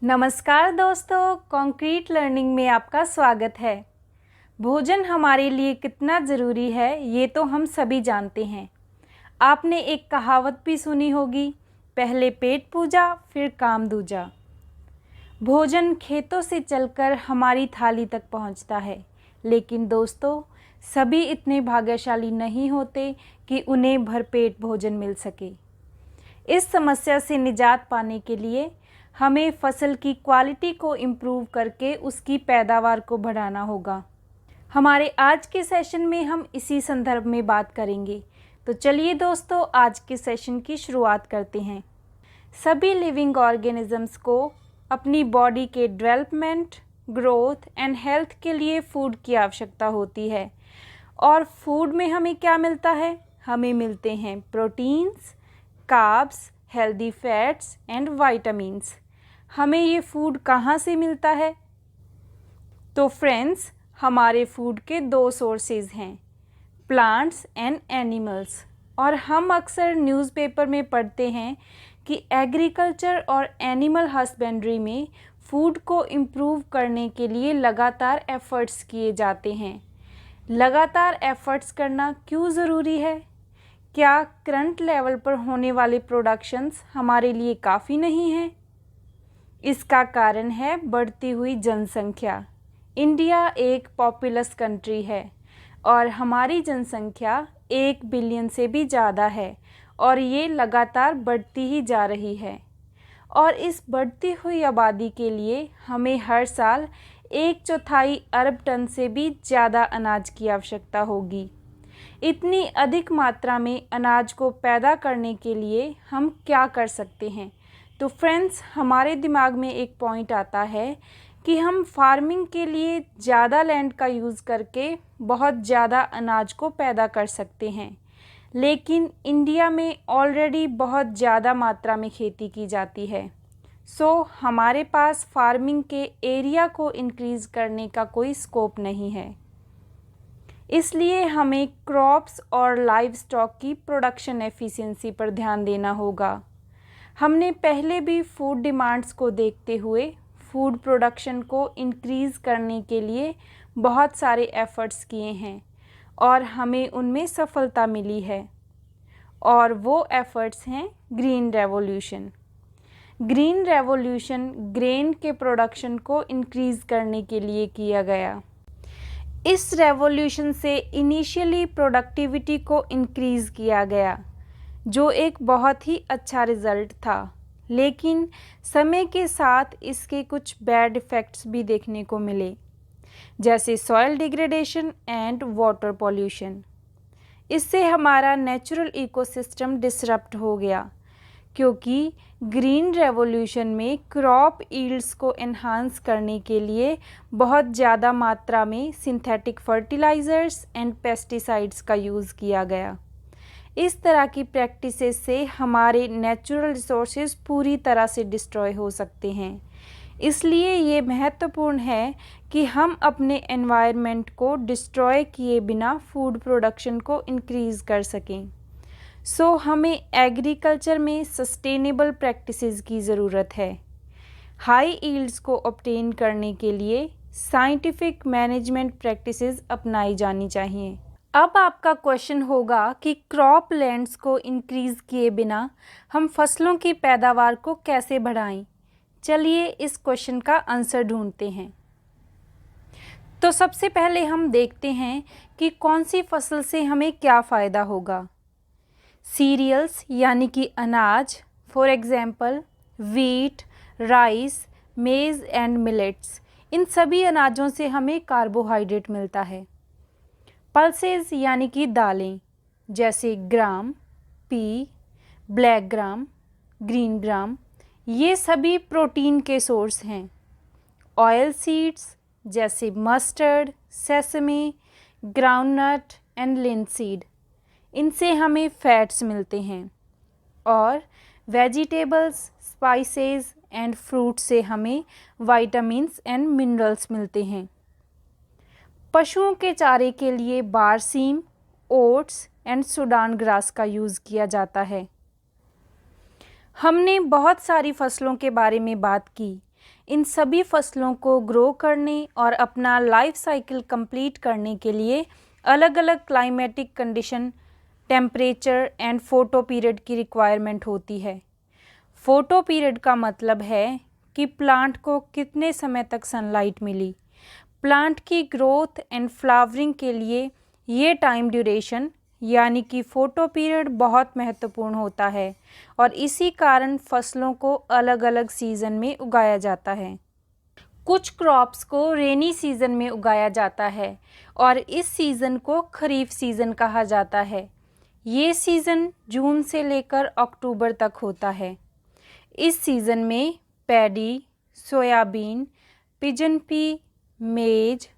नमस्कार दोस्तों, concrete learning में आपका स्वागत है। भोजन हमारे लिए कितना ज़रूरी है ये तो हम सभी जानते हैं। आपने एक कहावत भी सुनी होगी, पहले पेट पूजा फिर काम दूजा। भोजन खेतों से चलकर हमारी थाली तक पहुंचता है, लेकिन दोस्तों सभी इतने भाग्यशाली नहीं होते कि उन्हें भरपेट भोजन मिल सके। इस समस्या से निजात पाने के लिए हमें फसल की क्वालिटी को इम्प्रूव करके उसकी पैदावार को बढ़ाना होगा। हमारे आज के सेशन में हम इसी संदर्भ में बात करेंगे। तो चलिए दोस्तों, आज के सेशन की शुरुआत करते हैं। सभी लिविंग ऑर्गेनिजम्स को अपनी बॉडी के डेवलपमेंट, ग्रोथ एंड हेल्थ के लिए फूड की आवश्यकता होती है। और फूड में हमें क्या मिलता है? हमें मिलते हैं proteins, carbs, healthy fats and vitamins. हमें ये फूड कहाँ से मिलता है? तो फ्रेंड्स, हमारे फूड के दो सोर्सेज हैं, प्लांट्स एंड एनिमल्स। और हम अक्सर न्यूज़पेपर में पढ़ते हैं कि एग्रीकल्चर और एनिमल हस्बेंड्री में फूड को इम्प्रूव करने के लिए लगातार एफ़र्ट्स किए जाते हैं। लगातार एफ़र्ट्स करना क्यों ज़रूरी है? क्या करंट लेवल पर होने वाले प्रोडक्शंस हमारे लिए काफ़ी नहीं हैं? इसका कारण है बढ़ती हुई जनसंख्या। इंडिया एक पॉपुलस कंट्री है और हमारी जनसंख्या 1 बिलियन से भी ज़्यादा है और ये लगातार बढ़ती ही जा रही है। और इस बढ़ती हुई आबादी के लिए हमें हर साल 1/4 अरब टन से भी ज़्यादा अनाज की आवश्यकता होगी। इतनी अधिक मात्रा में अनाज को पैदा करने के लिए हम क्या कर सकते हैं? तो फ्रेंड्स, हमारे दिमाग में एक पॉइंट आता है कि हम फार्मिंग के लिए ज़्यादा लैंड का यूज़ करके बहुत ज़्यादा अनाज को पैदा कर सकते हैं। लेकिन इंडिया में ऑलरेडी बहुत ज़्यादा मात्रा में खेती की जाती है। सो हमारे पास फार्मिंग के एरिया को इंक्रीज़ करने का कोई स्कोप नहीं है। इसलिए हमें क्रॉप्स और लाइव स्टॉक की प्रोडक्शन एफिशिएंसी पर ध्यान देना होगा। हमने पहले भी फूड डिमांड्स को देखते हुए फूड प्रोडक्शन को इंक्रीज़ करने के लिए बहुत सारे एफ़र्ट्स किए हैं और हमें उनमें सफलता मिली है। और वो एफ़र्ट्स हैं green revolution. Green revolution grain के प्रोडक्शन को इंक्रीज़ करने के लिए किया गया। इस रेवोल्यूशन से इनिशियली प्रोडक्टिविटी को इंक्रीज़ किया गया, जो एक बहुत ही अच्छा रिज़ल्ट था। लेकिन समय के साथ इसके कुछ बैड इफ़ेक्ट्स भी देखने को मिले, जैसे soil degradation and water pollution. इससे हमारा नेचुरल इकोसिस्टम डिसरप्ट हो गया, क्योंकि ग्रीन रेवोल्यूशन में क्रॉप यील्ड्स को एनहांस करने के लिए बहुत ज़्यादा मात्रा में सिंथेटिक फर्टिलाइज़र्स एंड पेस्टिसाइड्स का यूज़ किया गया। इस तरह की प्रैक्टिसेस से हमारे नेचुरल रिसोर्सेज पूरी तरह से डिस्ट्रॉय हो सकते हैं। इसलिए ये महत्वपूर्ण है कि हम अपने एनवायरनमेंट को डिस्ट्रॉय किए बिना फूड प्रोडक्शन को इंक्रीज़ कर सकें। सो हमें एग्रीकल्चर में सस्टेनेबल प्रैक्टिसेस की ज़रूरत है। हाई यील्ड्स को ऑब्टेन करने के लिए साइंटिफिक मैनेजमेंट प्रैक्टिसेस अपनाई जानी चाहिए। अब आपका क्वेश्चन होगा कि क्रॉप लैंड्स को इंक्रीज़ किए बिना हम फसलों की पैदावार को कैसे बढ़ाएं? चलिए इस क्वेश्चन का आंसर ढूंढते हैं। तो सबसे पहले हम देखते हैं कि कौन सी फसल से हमें क्या फ़ायदा होगा। सीरियल्स यानी कि अनाज, फॉर एग्ज़ाम्पल वीट, राइस, मेज़ एंड मिलेट्स, इन सभी अनाजों से हमें कार्बोहाइड्रेट मिलता है। पल्सेस यानी कि दालें, जैसे gram, pea, black gram, green gram, ये सभी प्रोटीन के सोर्स हैं। ऑयल सीड्स जैसे mustard, sesame, groundnut and linseed, इनसे हमें फैट्स मिलते हैं। और वेजिटेबल्स, स्पाइसेस एंड फ्रूट से हमें विटामिन्स एंड मिनरल्स मिलते हैं। पशुओं के चारे के लिए बारसीम, ओट्स एंड सूडान ग्रास का यूज़ किया जाता है। हमने बहुत सारी फसलों के बारे में बात की, इन सभी फसलों को ग्रो करने और अपना लाइफ साइकिल कंप्लीट करने के लिए अलग अलग climatic condition, temperature and photo period की रिक्वायरमेंट होती है। फोटो पीरियड का मतलब है कि प्लांट को कितने समय तक सनलाइट मिली। प्लांट की ग्रोथ एंड फ्लावरिंग के लिए ये टाइम ड्यूरेशन यानी कि फोटो पीरियड बहुत महत्वपूर्ण होता है और इसी कारण फसलों को अलग अलग सीज़न में उगाया जाता है। कुछ क्रॉप्स को रेनी सीज़न में उगाया जाता है और इस सीज़न को खरीफ सीज़न कहा जाता है। ये सीज़न जून से लेकर अक्टूबर तक होता है। इस सीज़न में पैडी, सोयाबीन, पिजन पी, मेज,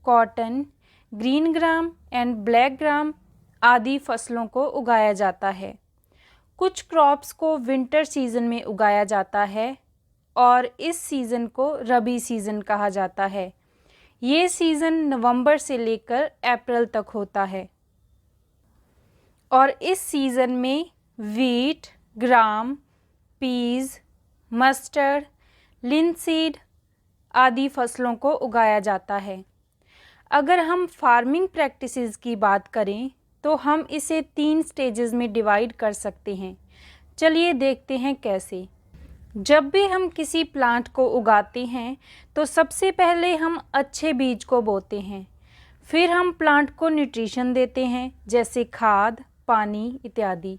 cotton, green gram and black gram आदि फसलों को उगाया जाता है। कुछ क्रॉप्स को विंटर सीज़न में उगाया जाता है और इस सीज़न को रबी सीज़न कहा जाता है। ये सीज़न नवंबर से लेकर अप्रैल तक होता है और इस सीज़न में वीट, ग्राम, पीज, मस्टर्ड, लिनसीड आदि फसलों को उगाया जाता है। अगर हम फार्मिंग प्रैक्टिसेस की बात करें तो हम इसे 3 स्टेजेस में डिवाइड कर सकते हैं। चलिए देखते हैं कैसे। जब भी हम किसी प्लांट को उगाते हैं तो सबसे पहले हम अच्छे बीज को बोते हैं। फिर हम प्लांट को न्यूट्रिशन देते हैं जैसे खाद, पानी इत्यादि।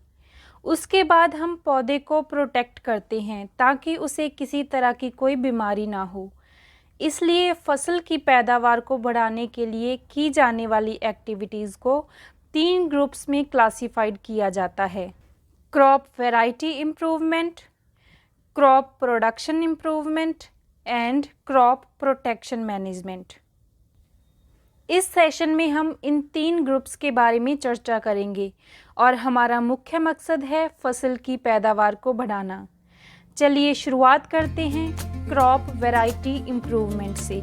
उसके बाद हम पौधे को प्रोटेक्ट करते हैं ताकि उसे किसी तरह की कोई बीमारी ना हो। इसलिए फसल की पैदावार को बढ़ाने के लिए की जाने वाली एक्टिविटीज़ को 3 ग्रुप्स में क्लासिफाइड किया जाता है: crop variety improvement, crop production improvement and crop protection management. इस सेशन में हम इन 3 ग्रुप्स के बारे में चर्चा करेंगे और हमारा मुख्य मकसद है फसल की पैदावार को बढ़ाना। चलिए शुरुआत करते हैं क्रॉप वैरायटी इम्प्रूवमेंट से।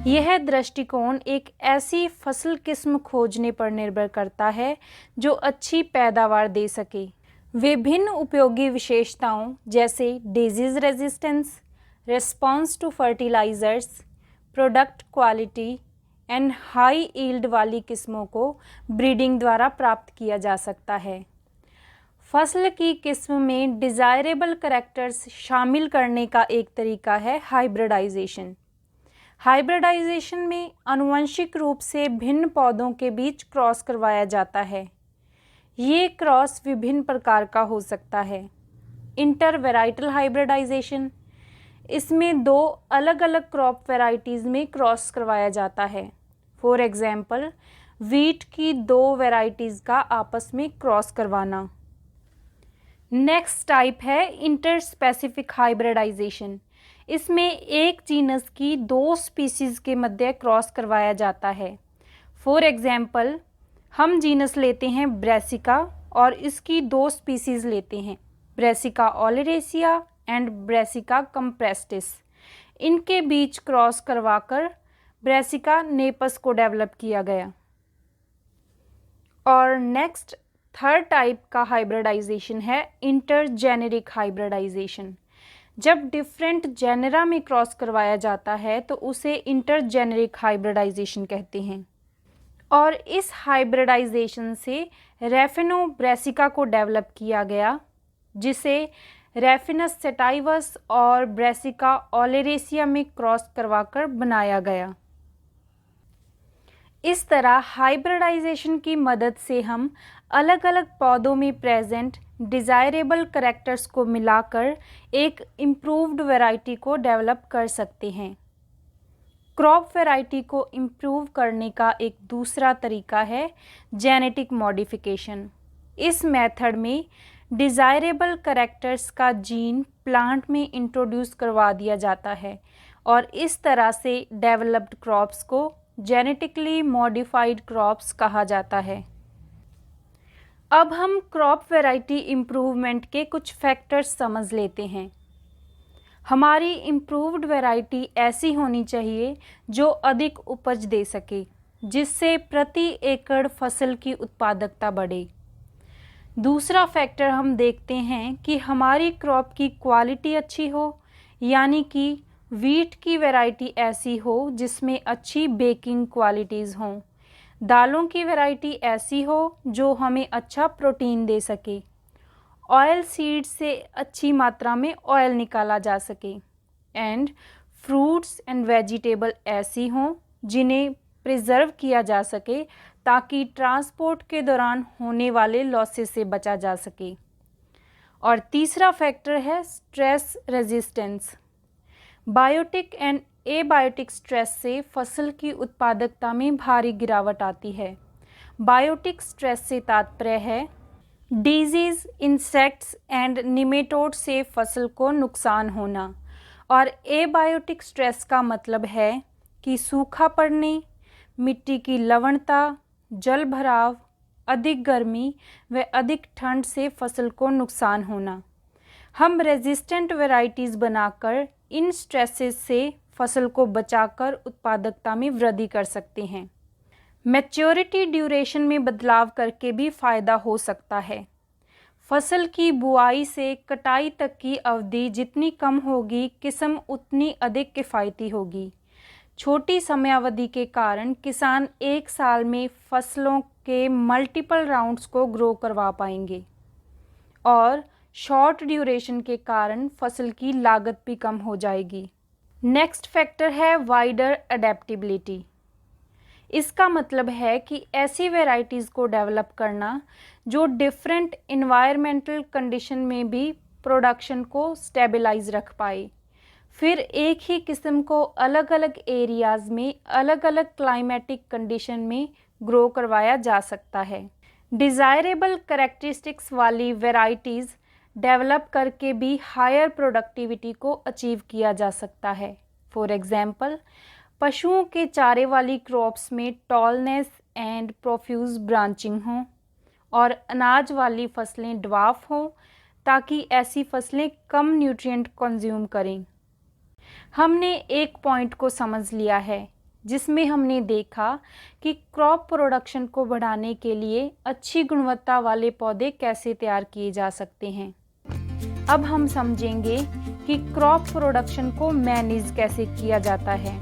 यह दृष्टिकोण एक ऐसी फसल किस्म खोजने पर निर्भर करता है जो अच्छी पैदावार दे सके। विभिन्न उपयोगी विशेषताओं जैसे disease resistance, response to fertilisers, product quality and high yield वाली किस्मों को ब्रीडिंग द्वारा प्राप्त किया जा सकता है। फसल की किस्म में डिज़ायरेबल करैक्टर्स शामिल करने का एक तरीका है हाइब्रिडाइजेशन। हाइब्रिडाइजेशन में आनुवंशिक रूप से भिन्न पौधों के बीच क्रॉस करवाया जाता है। ये क्रॉस विभिन्न प्रकार का हो सकता है। इंटर वेराइटल हाइब्रिडाइजेशन, इसमें 2 अलग अलग क्रॉप वैरायटीज़ में क्रॉस करवाया जाता है। फॉर एग्जाम्पल, वीट की 2 वैरायटीज़ का आपस में क्रॉस करवाना। नेक्स्ट टाइप है इंटर स्पेसिफिक हाइब्रिडाइजेशन। इसमें एक जीनस की 2 स्पीसीज़ के मध्य क्रॉस करवाया जाता है। फॉर एग्जाम्पल, हम जीनस लेते हैं ब्रेसिका और इसकी 2 स्पीसीज़ लेते हैं, ब्रेसिका ओलेरेसिया एंड ब्रेसिका कंप्रेस्टिस। इनके बीच क्रॉस करवाकर ब्रेसिका नेपस को डेवलप किया गया। और नेक्स्ट थर्ड टाइप का हाइब्रिडाइजेशन है इंटरजेनेरिक हाइब्रिडाइजेशन। जब डिफरेंट जेनेरा में क्रॉस करवाया जाता है तो उसे इंटरजेनेरिक हाइब्रिडाइजेशन कहते हैं। और इस हाइब्रिडाइजेशन से रेफिनो ब्रेसिका को डेवलप किया गया, जिसे रेफिनस सेटाइवस और ब्रेसिका ओलेरेसिया में क्रॉस करवाकर बनाया गया। इस तरह हाइब्रिडाइजेशन की मदद से हम अलग अलग पौधों में प्रेजेंट डिज़ायरेबल करैक्टर्स को मिलाकर एक इम्प्रूव्ड वैरायटी को डेवलप कर सकते हैं। क्रॉप वैरायटी को इम्प्रूव करने का एक दूसरा तरीका है जेनेटिक मॉडिफिकेशन। इस मेथड में डिज़ायरेबल करैक्टर्स का जीन प्लांट में इंट्रोड्यूस करवा दिया जाता है और इस तरह से डेवलप्ड क्रॉप्स को जेनेटिकली मॉडिफाइड क्रॉप्स कहा जाता है। अब हम क्रॉप वैरायटी इम्प्रूवमेंट के कुछ फैक्टर्स समझ लेते हैं। हमारी इम्प्रूव्ड वैरायटी ऐसी होनी चाहिए जो अधिक उपज दे सके, जिससे प्रति एकड़ फसल की उत्पादकता बढ़े। दूसरा फैक्टर हम देखते हैं कि हमारी क्रॉप की क्वालिटी अच्छी हो, यानी कि वीट की वैरायटी ऐसी हो जिसमें अच्छी बेकिंग क्वालिटीज़ हों। दालों की वैरायटी ऐसी हो जो हमें अच्छा प्रोटीन दे सके। ऑयल सीड से अच्छी मात्रा में ऑयल निकाला जा सके। एंड फ्रूट्स एंड वेजिटेबल ऐसी हों जिन्हें प्रिजर्व किया जा सके ताकि ट्रांसपोर्ट के दौरान होने वाले लॉसेस से बचा जा सके। और तीसरा फैक्टर है stress resistance. Biotic and abiotic stress से फसल की उत्पादकता में भारी गिरावट आती है। बायोटिक स्ट्रेस से तात्पर्य है डिजीज़, इंसेक्ट्स एंड निमेटोड से फसल को नुकसान होना, और एबायोटिक स्ट्रेस का मतलब है कि सूखा पड़ने, मिट्टी की लवणता, जल भराव, अधिक गर्मी व अधिक ठंड से फसल को नुकसान होना। हम रेजिस्टेंट वैरायटीज़ बनाकर इन स्ट्रेसेस से फसल को बचाकर उत्पादकता में वृद्धि कर सकते हैं। मैच्योरिटी ड्यूरेशन में बदलाव करके भी फ़ायदा हो सकता है। फसल की बुआई से कटाई तक की अवधि जितनी कम होगी, किस्म उतनी अधिक किफ़ायती होगी। छोटी समयावधि के कारण किसान एक साल में फसलों के मल्टीपल राउंड्स को ग्रो करवा पाएंगे, और शॉर्ट ड्यूरेशन के कारण फसल की लागत भी कम हो जाएगी। नेक्स्ट फैक्टर है वाइडर अडेप्टिबिलिटी। इसका मतलब है कि ऐसी वैरायटीज़ को डेवलप करना जो डिफरेंट इन्वायरमेंटल कंडीशन में भी प्रोडक्शन को स्टेबलाइज रख पाए। फिर एक ही किस्म को अलग अलग एरियाज़ में अलग अलग क्लाइमेटिक कंडीशन में ग्रो करवाया जा सकता है। डिज़ायरेबल कैरेक्टरिस्टिक्स वाली वैरायटीज़ डेवलप करके भी हायर प्रोडक्टिविटी को अचीव किया जा सकता है। फॉर एग्ज़ाम्पल, पशुओं के चारे वाली क्रॉप्स में टॉलनेस एंड प्रोफ्यूज ब्रांचिंग हों, और अनाज वाली फसलें ड्वार्फ हों, ताकि ऐसी फसलें कम न्यूट्रिएंट कंज्यूम करें। हमने एक पॉइंट को समझ लिया है जिसमें हमने देखा कि क्रॉप प्रोडक्शन को बढ़ाने के लिए अच्छी गुणवत्ता वाले पौधे कैसे तैयार किए जा सकते हैं। अब हम समझेंगे कि क्रॉप प्रोडक्शन को मैनेज कैसे किया जाता है।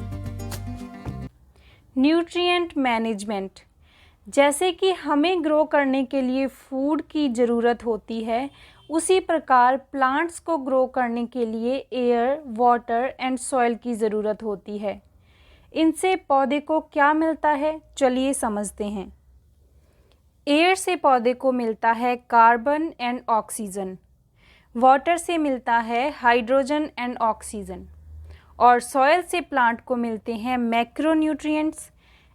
Nutrient management. जैसे कि हमें ग्रो करने के लिए फूड की ज़रूरत होती है, उसी प्रकार प्लांट्स को ग्रो करने के लिए एयर, वाटर एंड सॉइल की ज़रूरत होती है। इनसे पौधे को क्या मिलता है, चलिए समझते हैं। एयर से पौधे को मिलता है कार्बन एंड ऑक्सीजन, वाटर से मिलता है हाइड्रोजन एंड ऑक्सीजन, और सॉइल से प्लांट को मिलते हैं मैक्रोन्यूट्रिएंट्स,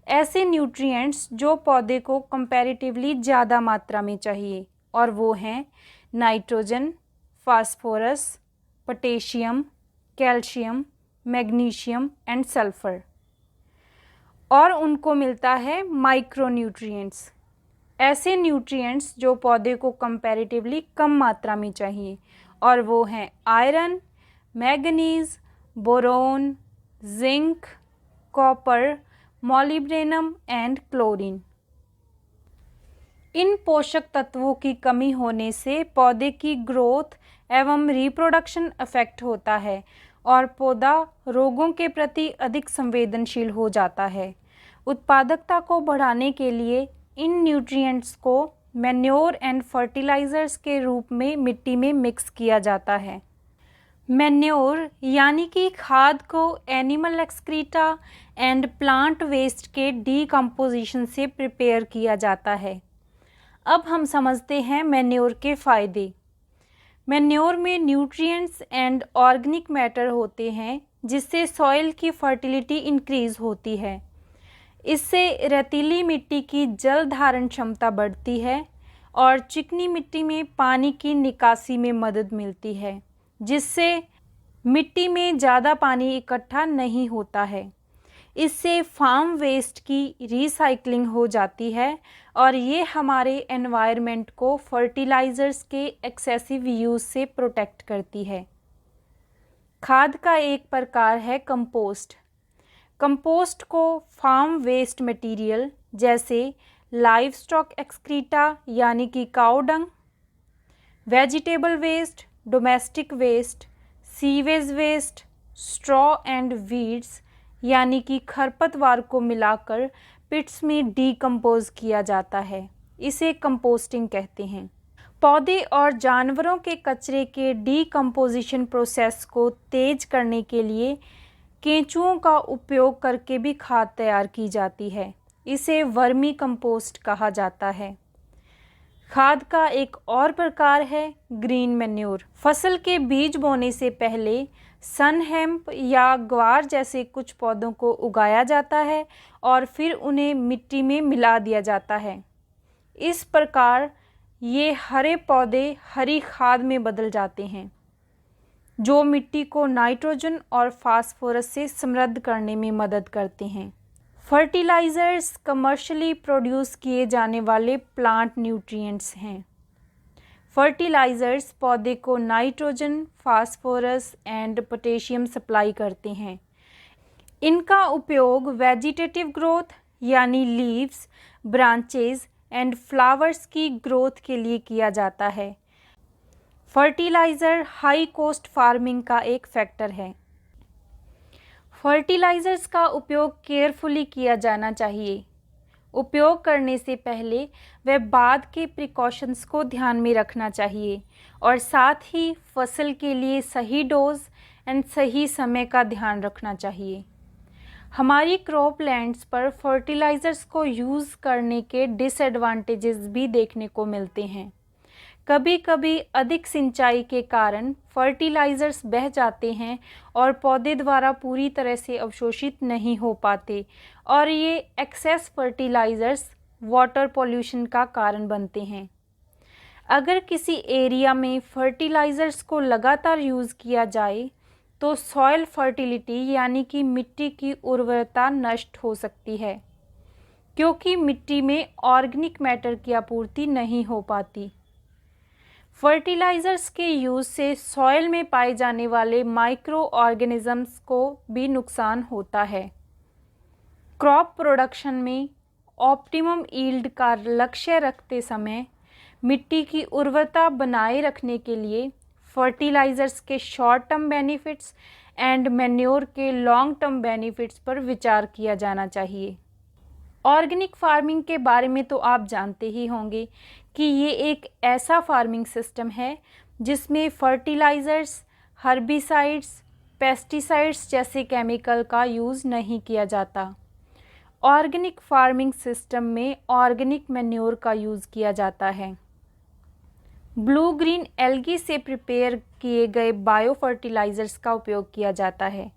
ऐसे न्यूट्रिएंट्स जो पौधे को कंपैरेटिवली ज़्यादा मात्रा में चाहिए, और वो हैं nitrogen, phosphorus, potassium, calcium, magnesium and sulphur. और उनको मिलता है माइक्रोन्यूट्रिएंट्स, ऐसे न्यूट्रिएंट्स जो पौधे को कंपैरेटिवली कम मात्रा में चाहिए, और वो हैं iron, manganese, boron, zinc, copper, molybdenum and chlorine. इन पोषक तत्वों की कमी होने से पौधे की ग्रोथ एवं रिप्रोडक्शन अफेक्ट होता है, और पौधा रोगों के प्रति अधिक संवेदनशील हो जाता है। उत्पादकता को बढ़ाने के लिए इन न्यूट्रिएंट्स को मैन्योर एंड फर्टिलाइज़र्स के रूप में मिट्टी में मिक्स किया जाता है। मैन्योर यानी कि खाद को animal excreta and plant waste के डीकम्पोजिशन से प्रिपेयर किया जाता है। अब हम समझते हैं मैन्योर के फ़ायदे। मैन्योर में न्यूट्रिएंट्स एंड ऑर्गेनिक मैटर होते हैं, जिससे सॉइल की फर्टिलिटी इंक्रीज़ होती है। इससे रेतीली मिट्टी की जल धारण क्षमता बढ़ती है, और चिकनी मिट्टी में पानी की निकासी में मदद मिलती है, जिससे मिट्टी में ज़्यादा पानी इकट्ठा नहीं होता है। इससे फार्म वेस्ट की रिसाइकलिंग हो जाती है, और ये हमारे एनवायरनमेंट को फर्टिलाइज़र्स के एक्सेसिव यूज़ से प्रोटेक्ट करती है। खाद का एक प्रकार है कंपोस्ट। कंपोस्ट को फार्म वेस्ट मटेरियल जैसे लाइव स्टॉक एक्सक्रीटा यानी कि cow dung, vegetable waste, domestic waste, sewage waste, straw and weeds यानी कि खरपतवार को मिलाकर पिट्स में डीकम्पोज किया जाता है। इसे कंपोस्टिंग कहते हैं। पौधे और जानवरों के कचरे के डीकम्पोजिशन प्रोसेस को तेज करने के लिए केंचुओं का उपयोग करके भी खाद तैयार की जाती है। इसे वर्मी कंपोस्ट कहा जाता है। खाद का एक और प्रकार है ग्रीन मैन्योर। फसल के बीज बोने से पहले सन हेम्प या ग्वार जैसे कुछ पौधों को उगाया जाता है और फिर उन्हें मिट्टी में मिला दिया जाता है। इस प्रकार ये हरे पौधे हरी खाद में बदल जाते हैं, जो मिट्टी को नाइट्रोजन और फास्फोरस से समृद्ध करने में मदद करते हैं। फर्टिलाइज़र्स कमर्शियली प्रोड्यूस किए जाने वाले प्लांट न्यूट्रिएंट्स हैं। फर्टिलाइज़र्स पौधे को nitrogen, phosphorus and potassium supply करते हैं। इनका उपयोग वेजिटेटिव ग्रोथ यानी लीव्स, ब्रांचेज एंड फ्लावर्स की ग्रोथ के लिए किया जाता है। फर्टिलाइज़र हाई कॉस्ट फार्मिंग का एक फैक्टर है। फर्टिलाइज़र्स का उपयोग केयरफुली किया जाना चाहिए। उपयोग करने से पहले व बाद के प्रिकॉशंस को ध्यान में रखना चाहिए और साथ ही फसल के लिए सही डोज एंड सही समय का ध्यान रखना चाहिए। हमारी क्रॉप लैंड्स पर फर्टिलाइज़र्स को यूज़ करने के डिसएडवांटेजेस भी देखने को मिलते हैं। कभी कभी अधिक सिंचाई के कारण फर्टिलाइज़र्स बह जाते हैं और पौधे द्वारा पूरी तरह से अवशोषित नहीं हो पाते और ये एक्सेस फर्टिलाइज़र्स वाटर पॉल्यूशन का कारण बनते हैं। अगर किसी एरिया में फर्टिलाइज़र्स को लगातार यूज़ किया जाए तो सॉइल फर्टिलिटी यानी कि मिट्टी की उर्वरता नष्ट हो सकती है, क्योंकि मिट्टी में ऑर्गेनिक मैटर की आपूर्ति नहीं हो पाती। फर्टिलाइज़र्स के यूज़ से सॉइल में पाए जाने वाले माइक्रो ऑर्गेनिजम्स को भी नुकसान होता है। क्रॉप प्रोडक्शन में ऑप्टिमम ईल्ड का लक्ष्य रखते समय मिट्टी की उर्वरता बनाए रखने के लिए फर्टिलाइज़र्स के short term benefits and manure के लॉन्ग टर्म बेनिफिट्स पर विचार किया जाना चाहिए। ऑर्गेनिक फार्मिंग के बारे में तो आप जानते ही होंगे कि ये एक ऐसा फार्मिंग सिस्टम है जिसमें फर्टिलाइज़र्स, हर्बिसाइड्स, पेस्टिसाइड्स जैसे केमिकल का यूज़ नहीं किया जाता। ऑर्गेनिक फार्मिंग सिस्टम में ऑर्गेनिक मैन्योर का यूज़ किया जाता है। ब्लू ग्रीन एल्गी से प्रिपेयर किए गए बायो फर्टिलाइज़र्स का उपयोग किया जाता है।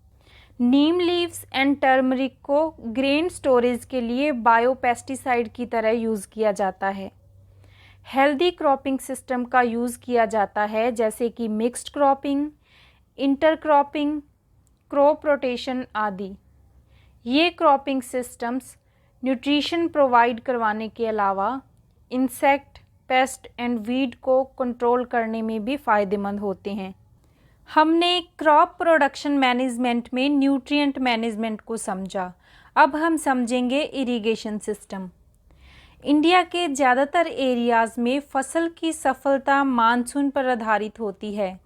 नीम लीव्स एंड टर्मरिक को ग्रेन स्टोरेज के लिए बायो पेस्टिसाइड की तरह यूज़ किया जाता है। हेल्दी क्रॉपिंग सिस्टम का यूज़ किया जाता है, जैसे कि mixed cropping, intercropping, crop rotation आदि। ये क्रॉपिंग सिस्टम्स न्यूट्रिशन प्रोवाइड करवाने के अलावा इंसेक्ट, पेस्ट एंड वीड को कंट्रोल करने में भी फ़ायदेमंद होते हैं। हमने क्रॉप प्रोडक्शन मैनेजमेंट में न्यूट्रिएंट मैनेजमेंट को समझा। अब हम समझेंगे इरिगेशन सिस्टम। इंडिया के ज़्यादातर एरियाज़ में फसल की सफलता मानसून पर आधारित होती है,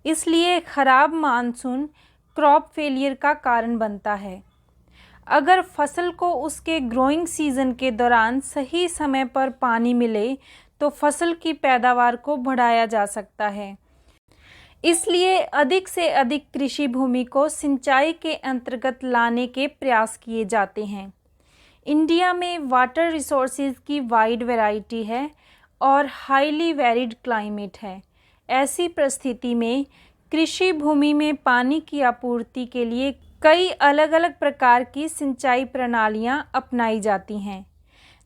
इसलिए ख़राब मानसून क्रॉप फेलियर का कारण बनता है। अगर फसल को उसके ग्रोइंग सीज़न के दौरान सही समय पर पानी मिले तो फसल की पैदावार को बढ़ाया जा सकता है। इसलिए अधिक से अधिक कृषि भूमि को सिंचाई के अंतर्गत लाने के प्रयास किए जाते हैं। इंडिया में वाटर रिसोर्सेज की वाइड वैरायटी है और हाईली वेरिड क्लाइमेट है। ऐसी परिस्थिति में कृषि भूमि में पानी की आपूर्ति के लिए कई अलग अलग प्रकार की सिंचाई प्रणालियां अपनाई जाती हैं,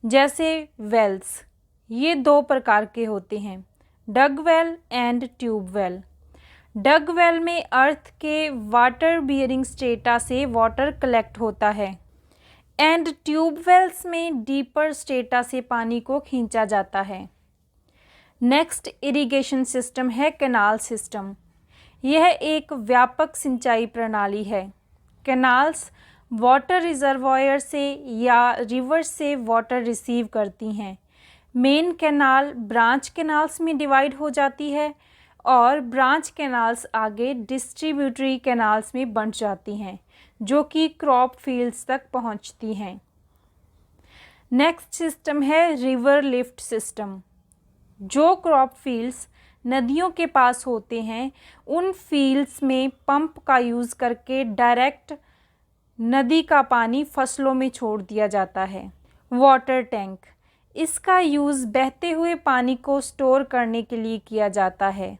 जैसे वेल्स। ये दो प्रकार के होते हैं, dug well and tube well. Dug well में अर्थ के वाटर बियरिंग स्ट्रेटा से वाटर कलेक्ट होता है एंड ट्यूब वेल्स में डीपर स्ट्रेटा से पानी को खींचा जाता है। नेक्स्ट इरिगेशन सिस्टम है कैनाल सिस्टम। यह एक व्यापक सिंचाई प्रणाली है। कैनाल्स वाटर रिजर्वॉयर से या रिवर से वाटर रिसीव करती हैं। मेन कैनाल ब्रांच कैनाल्स में डिवाइड हो जाती है और ब्रांच कैनाल्स आगे डिस्ट्रीब्यूटरी कैनाल्स में बंट जाती हैं, जो कि क्रॉप फील्ड्स तक पहुंचती हैं। नेक्स्ट सिस्टम है रिवर लिफ्ट सिस्टम। जो क्रॉप फील्ड्स नदियों के पास होते हैं, उन फील्ड्स में पंप का यूज़ करके डायरेक्ट नदी का पानी फसलों में छोड़ दिया जाता है। वाटर टैंक, इसका यूज़ बहते हुए पानी को स्टोर करने के लिए किया जाता है।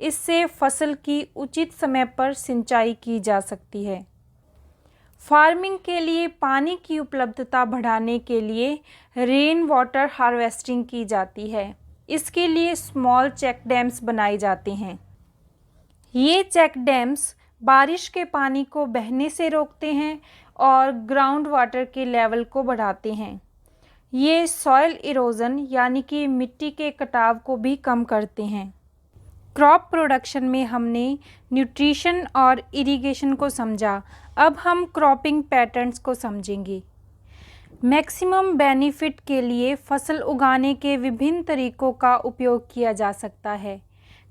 इससे फसल की उचित समय पर सिंचाई की जा सकती है। फार्मिंग के लिए पानी की उपलब्धता बढ़ाने के लिए रेन वाटर हार्वेस्टिंग की जाती है। इसके लिए स्मॉल चेक डैम्स बनाए जाते हैं। ये चेक डैम्स बारिश के पानी को बहने से रोकते हैं और ग्राउंड वाटर के लेवल को बढ़ाते हैं। ये सॉइल इरोजन यानी कि मिट्टी के कटाव को भी कम करते हैं। क्रॉप प्रोडक्शन में हमने न्यूट्रिशन और इरिगेशन को समझा। अब हम क्रॉपिंग पैटर्न्स को समझेंगे। मैक्सिमम बेनिफिट के लिए फसल उगाने के विभिन्न तरीकों का उपयोग किया जा सकता है।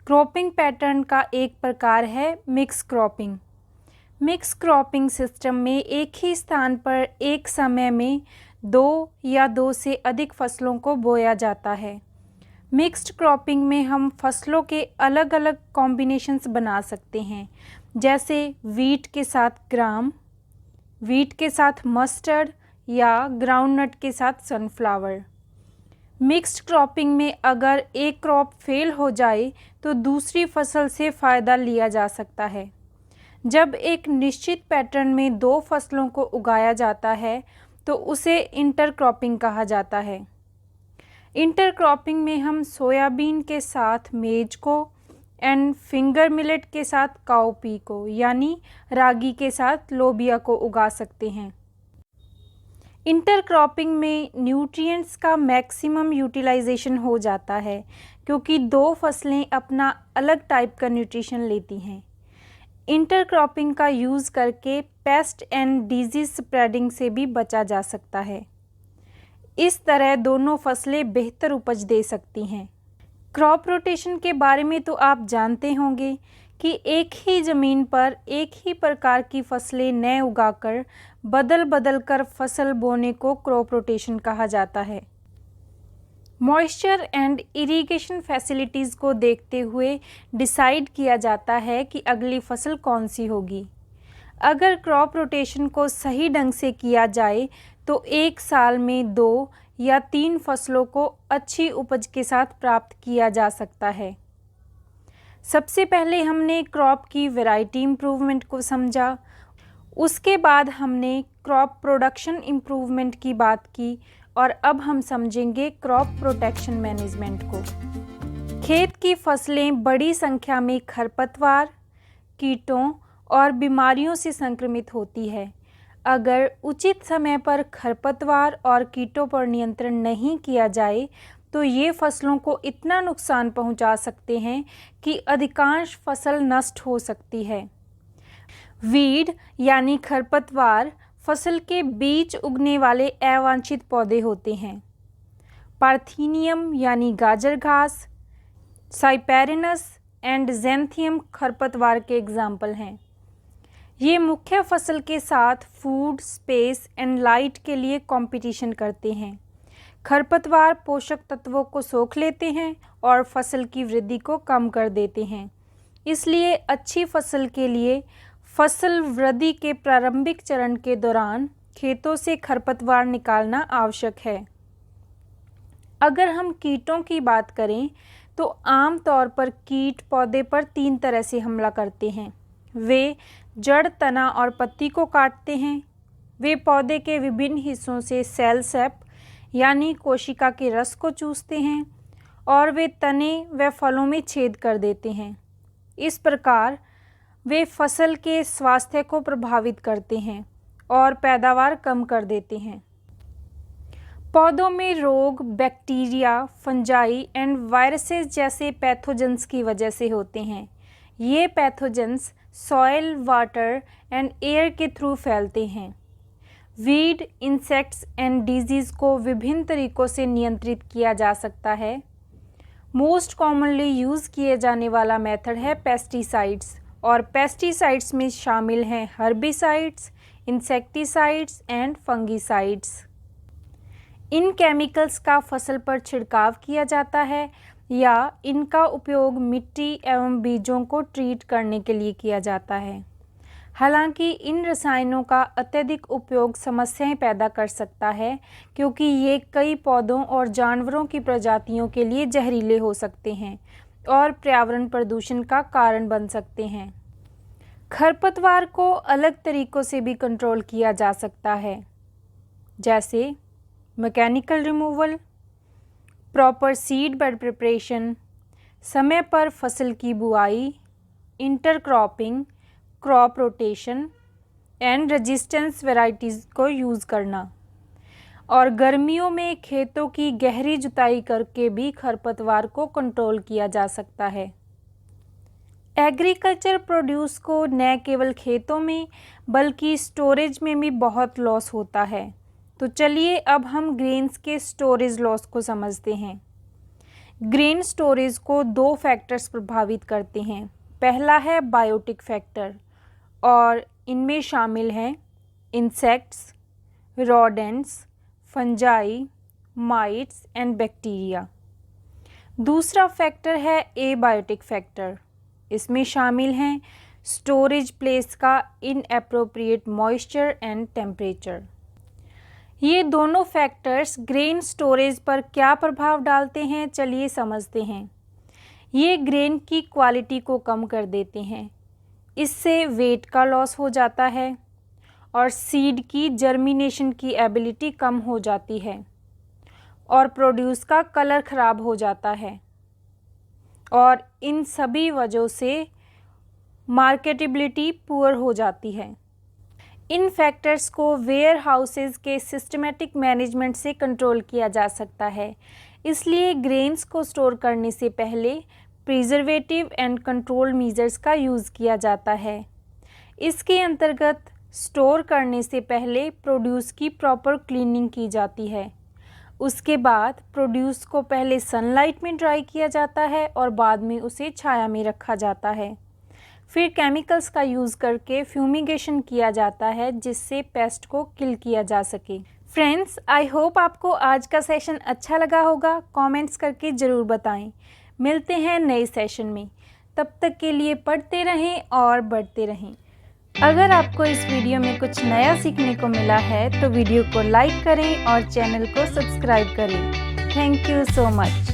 क्रॉपिंग पैटर्न का एक प्रकार है mix cropping. Mix cropping system में एक ही स्थान पर एक समय में 2 या 2 से अधिक फसलों को बोया जाता है। मिक्स्ड क्रॉपिंग में हम फसलों के अलग अलग कॉम्बिनेशंस बना सकते हैं, जैसे वीट के साथ ग्राम, वीट के साथ मस्टर्ड या ग्राउंडनट के साथ सनफ्लावर। मिक्स्ड क्रॉपिंग में अगर एक क्रॉप फेल हो जाए तो दूसरी फसल से फ़ायदा लिया जा सकता है। जब एक निश्चित पैटर्न में 2 फसलों को उगाया जाता है तो उसे इंटरक्रॉपिंग कहा जाता है। इंटरक्रॉपिंग में हम सोयाबीन के साथ मेज को एंड फिंगर मिलेट के साथ काउपी को यानी रागी के साथ लोबिया को उगा सकते हैं। इंटरक्रॉपिंग में न्यूट्रिएंट्स का मैक्सिमम यूटिलाइजेशन हो जाता है, क्योंकि 2 फसलें अपना अलग टाइप का न्यूट्रिशन लेती हैं। इंटरक्रॉपिंग का यूज़ करके पेस्ट एंड डिजीज स्प्रेडिंग से भी बचा जा सकता है। इस तरह दोनों फसलें बेहतर उपज दे सकती हैं। क्रॉप रोटेशन के बारे में तो आप जानते होंगे कि एक ही ज़मीन पर एक ही प्रकार की फसलें न उगाकर बदल बदल कर फसल बोने को क्रॉप रोटेशन कहा जाता है। मॉइस्चर एंड इरिगेशन फैसिलिटीज़ को देखते हुए डिसाइड किया जाता है कि अगली फसल कौन सी होगी। अगर क्रॉप रोटेशन को सही ढंग से किया जाए तो एक साल में 2 या 3 फसलों को अच्छी उपज के साथ प्राप्त किया जा सकता है। सबसे पहले हमने क्रॉप की वैरायटी इम्प्रूवमेंट को समझा। उसके बाद हमने क्रॉप प्रोडक्शन इम्प्रूवमेंट की बात की और अब हम समझेंगे क्रॉप प्रोटेक्शन मैनेजमेंट को। खेत की फसलें बड़ी संख्या में खरपतवार, कीटों और बीमारियों से संक्रमित होती है। अगर उचित समय पर खरपतवार और कीटों पर नियंत्रण नहीं किया जाए तो ये फसलों को इतना नुकसान पहुंचा सकते हैं कि अधिकांश फसल नष्ट हो सकती है। वीड यानी खरपतवार फसल के बीच उगने वाले अवांछित पौधे होते हैं। पार्थीनियम यानी गाजर घास, साइपेरिनस एंड ज़ैंथियम खरपतवार के एग्जाम्पल हैं। ये मुख्य फसल के साथ फूड, स्पेस एंड लाइट के लिए कंपटीशन करते हैं। खरपतवार पोषक तत्वों को सोख लेते हैं और फसल की वृद्धि को कम कर देते हैं। इसलिए अच्छी फसल के लिए फसल वृद्धि के प्रारंभिक चरण के दौरान खेतों से खरपतवार निकालना आवश्यक है। अगर हम कीटों की बात करें तो आम तौर पर कीट पौधे पर 3 तरह से हमला करते हैं। वे जड़, तना और पत्ती को काटते हैं। वे पौधे के विभिन्न हिस्सों से सेल सेप यानी कोशिका के रस को चूसते हैं और वे तने व फलों में छेद कर देते हैं। इस प्रकार वे फसल के स्वास्थ्य को प्रभावित करते हैं और पैदावार कम कर देते हैं। पौधों में रोग बैक्टीरिया, फंजाई एंड वायरसेस जैसे पैथोजेंस की वजह से होते हैं। ये pathogens soil, water and air के थ्रू फैलते हैं। वीड, इंसेक्ट्स एंड डिजीज़ को विभिन्न तरीकों से नियंत्रित किया जा सकता है। मोस्ट कॉमनली यूज़ किए जाने वाला मेथड है पेस्टिसाइड्स, और पेस्टिसाइड्स में शामिल हैं herbicides, insecticides and fungicides. In chemicals का फसल पर छिड़काव किया जाता है या इनका उपयोग मिट्टी एवं बीजों को ट्रीट करने के लिए किया जाता है। हालांकि इन रसायनों का अत्यधिक उपयोग समस्याएं पैदा कर सकता है, क्योंकि ये कई पौधों और जानवरों की प्रजातियों के लिए जहरीले हो सकते हैं और पर्यावरण प्रदूषण का कारण बन सकते हैं। खरपतवार को अलग तरीकों से भी कंट्रोल किया जा सकता है, जैसे mechanical removal, proper seed bed preparation, समय पर फसल की बुआई, intercropping, crop rotation and resistance varieties को यूज़ करना। और गर्मियों में खेतों की गहरी जुताई करके भी खरपतवार को कंट्रोल किया जा सकता है। एग्रीकल्चर प्रोड्यूस को न केवल खेतों में बल्कि स्टोरेज में भी बहुत लॉस होता है। तो चलिए अब हम ग्रेन्स के स्टोरेज लॉस को समझते हैं। ग्रेन स्टोरेज को दो फैक्टर्स प्रभावित करते हैं। पहला है बायोटिक फैक्टर, और इनमें शामिल हैं insects, rodents, fungi, mites and bacteria. दूसरा फैक्टर है एबायोटिक फैक्टर। इसमें शामिल हैं स्टोरेज प्लेस का इनएप्रोप्रिएट मॉइस्चर एंड टेम्परेचर। ये दोनों फैक्टर्स ग्रेन स्टोरेज पर क्या प्रभाव डालते हैं, चलिए समझते हैं। ये ग्रेन की क्वालिटी को कम कर देते हैं। इससे वेट का लॉस हो जाता है और सीड की जर्मिनेशन की एबिलिटी कम हो जाती है और प्रोड्यूस का कलर ख़राब हो जाता है, और इन सभी वजहों से मार्केटेबिलिटी पुअर हो जाती है। इन फैक्टर्स को वेयर हाउसेज़ के सिस्टमेटिक मैनेजमेंट से कंट्रोल किया जा सकता है। इसलिए ग्रेन्स को स्टोर करने से पहले प्रिजर्वेटिव एंड कंट्रोल मेजर्स का यूज़ किया जाता है। इसके अंतर्गत स्टोर करने से पहले प्रोड्यूस की प्रॉपर क्लीनिंग की जाती है। उसके बाद प्रोड्यूस को पहले सनलाइट में ड्राई किया जाता है और बाद में उसे छाया में रखा जाता है। फिर केमिकल्स का यूज़ करके फ्यूमिगेशन किया जाता है, जिससे पेस्ट को किल किया जा सके। फ्रेंड्स, आई होप आपको आज का सेशन अच्छा लगा होगा। कमेंट्स करके ज़रूर बताएं। मिलते हैं नए सेशन में, तब तक के लिए पढ़ते रहें और बढ़ते रहें। अगर आपको इस वीडियो में कुछ नया सीखने को मिला है तो वीडियो को लाइक करें और चैनल को सब्सक्राइब करें। Thank you so much.